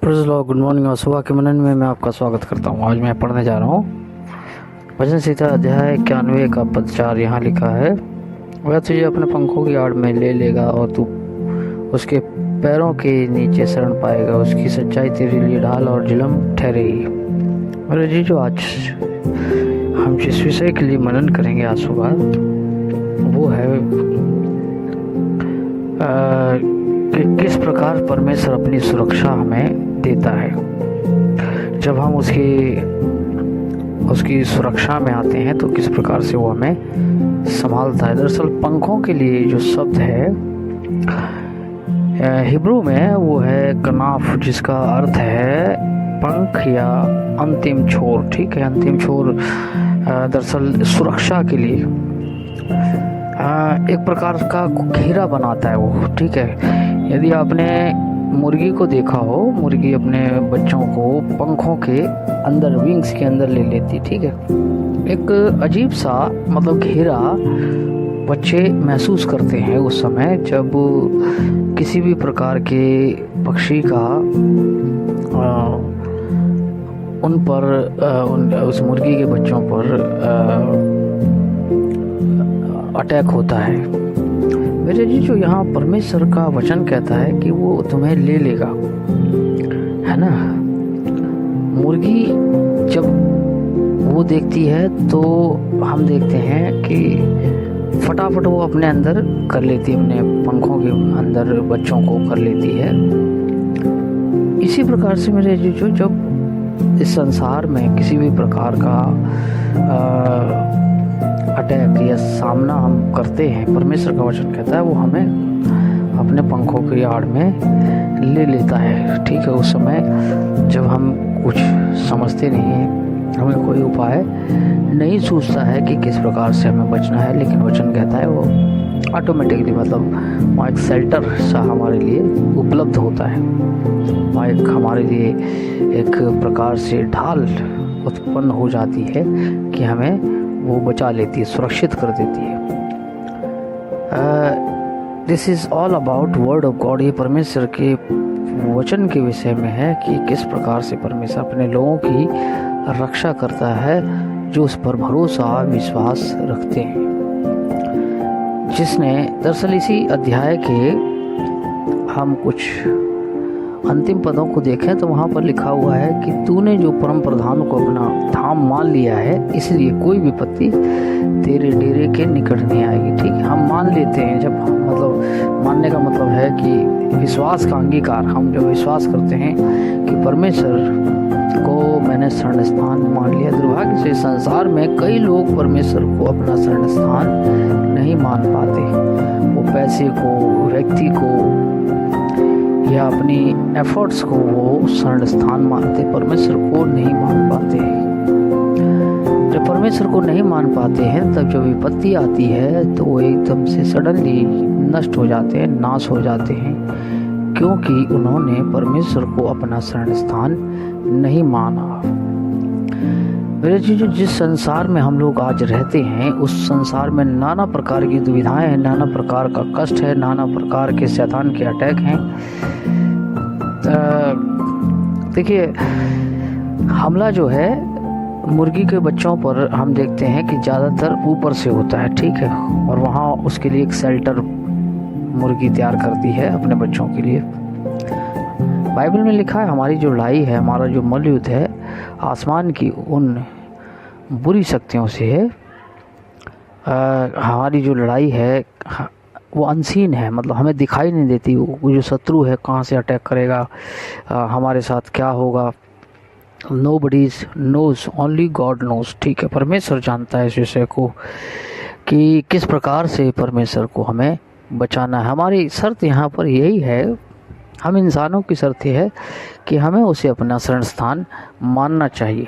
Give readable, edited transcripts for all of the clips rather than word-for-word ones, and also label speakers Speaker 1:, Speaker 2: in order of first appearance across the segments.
Speaker 1: Praise Lord, good morning और सुबह के मनन में मैं आपका स्वागत करता हूँ। आज मैं पढ़ने जा रहा हूँ भजन संहिता अध्याय 91 का पद 4। यहाँ लिखा है, वह तुझे अपने पंखों की आड़ में ले लेगा और तू उसके पैरों के नीचे शरण पाएगा। उसकी सच्चाई तेरे लिए ढाल और झिलम ठहरेगी। मेरे जी, जो आज हम जिस विषय के लिए मनन करेंगे आज सुबह, वो है कि किस प्रकार परमेश्वर अपनी सुरक्षा हमें देता है। जब हम उसकी सुरक्षा में आते हैं तो किस प्रकार से वो हमें संभालता है। दरअसल पंखों के लिए जो शब्द है हिब्रू में वो है कनाफ, जिसका अर्थ है पंख या अंतिम छोर। ठीक है, अंतिम छोर दरअसल सुरक्षा के लिए एक प्रकार का घेरा बनाता है वो। ठीक है, यदि आपने मुर्गी को देखा हो, मुर्गी अपने बच्चों को पंखों के अंदर, विंग्स के अंदर ले लेती। ठीक है, एक अजीब सा मतलब घेरा बच्चे महसूस करते हैं उस समय जब किसी भी प्रकार के पक्षी का उन पर उस मुर्गी के बच्चों पर अटैक होता है। मेरे जी, जो यहाँ परमेश्वर का वचन कहता है कि वो तुम्हें ले लेगा, है ना। मुर्गी जब वो देखती है तो हम देखते हैं कि फटाफट वो अपने अंदर कर लेती है, अपने पंखों के अंदर बच्चों को कर लेती है। इसी प्रकार से मेरे जी, जो जब इस संसार में किसी भी प्रकार का अटैक या सामना हम करते हैं, परमेश्वर का वचन कहता है वो हमें अपने पंखों की आड़ में ले लेता है। ठीक है, उस समय जब हम कुछ समझते नहीं हैं, हमें कोई उपाय नहीं सूझता है कि किस प्रकार से हमें बचना है, लेकिन वचन कहता है वो ऑटोमेटिकली, मतलब वहाँ एक शेल्टर सा हमारे लिए उपलब्ध होता है। वहाँ एक हमारे लिए एक प्रकार से ढाल उत्पन्न हो जाती है कि हमें वो बचा लेती है, सुरक्षित कर देती है। This is all about word of God. ये परमेश्वर के वचन के विषय में है कि किस प्रकार से परमेश्वर अपने लोगों की रक्षा करता है जो उस पर भरोसा विश्वास रखते हैं। जिसने दरअसल इसी अध्याय के हम कुछ अंतिम पदों को देखें तो वहाँ पर लिखा हुआ है कि तूने जो परम प्रधान को अपना धाम मान लिया है, इसलिए कोई विपत्ति तेरे डेरे के निकट नहीं आएगी। ठीक है, हम मान लेते हैं, जब मतलब मानने का मतलब है कि विश्वास का अंगीकार। हम जब विश्वास करते हैं कि परमेश्वर को मैंने शरण स्थान मान लिया। दुर्भाग्य से संसार में कई लोग परमेश्वर को अपना शरण स्थान नहीं मान पाते। वो पैसे को, व्यक्ति को या अपनी एफर्ट्स को वो शरण स्थान मानते, परमेश्वर को नहीं मान पाते। जब परमेश्वर को नहीं मान पाते हैं, तब जब विपत्ति आती है तो वो एकदम से सडनली नष्ट हो जाते हैं, नाश हो जाते हैं, क्योंकि उन्होंने परमेश्वर को अपना शरण स्थान नहीं माना। मेरे जी, जो जिस संसार में हम लोग आज रहते हैं, उस संसार में नाना प्रकार की दुविधाएं हैं, नाना प्रकार का कष्ट है, नाना प्रकार के शैतान के अटैक हैं। देखिए, हमला जो है मुर्गी के बच्चों पर हम देखते हैं कि ज़्यादातर ऊपर से होता है। ठीक है, और वहाँ उसके लिए एक शेल्टर मुर्गी तैयार करती है अपने बच्चों के लिए। बाइबल में लिखा है, हमारी जो लड़ाई है, हमारा जो मल्लयुद्ध है, आसमान की उन बुरी शक्तियों से है। हमारी जो लड़ाई है वो अनसीन है, मतलब हमें दिखाई नहीं देती। वो जो शत्रु है कहाँ से अटैक करेगा, हमारे साथ क्या होगा, nobody knows, only God knows. ठीक है, परमेश्वर जानता है इस विषय को कि किस प्रकार से परमेश्वर को हमें बचाना है। हमारी शर्त यहाँ पर यही है, हम इंसानों की शर्त है कि हमें उसे अपना शरण स्थान मानना चाहिए।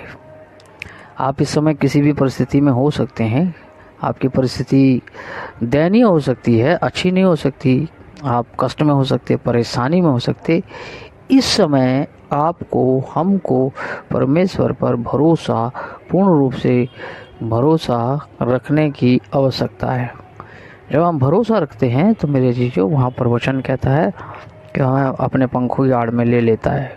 Speaker 1: आप इस समय किसी भी परिस्थिति में हो सकते हैं, आपकी परिस्थिति दयनीय हो सकती है, अच्छी नहीं हो सकती, आप कष्ट में हो सकते, परेशानी में हो सकते। इस समय आपको, हमको परमेश्वर पर भरोसा, पूर्ण रूप से भरोसा रखने की आवश्यकता है। जब हम भरोसा रखते हैं तो मेरे जीजो, वहाँ पर वचन कहता है कि हमें अपने पंखों की आड़ में ले लेता है।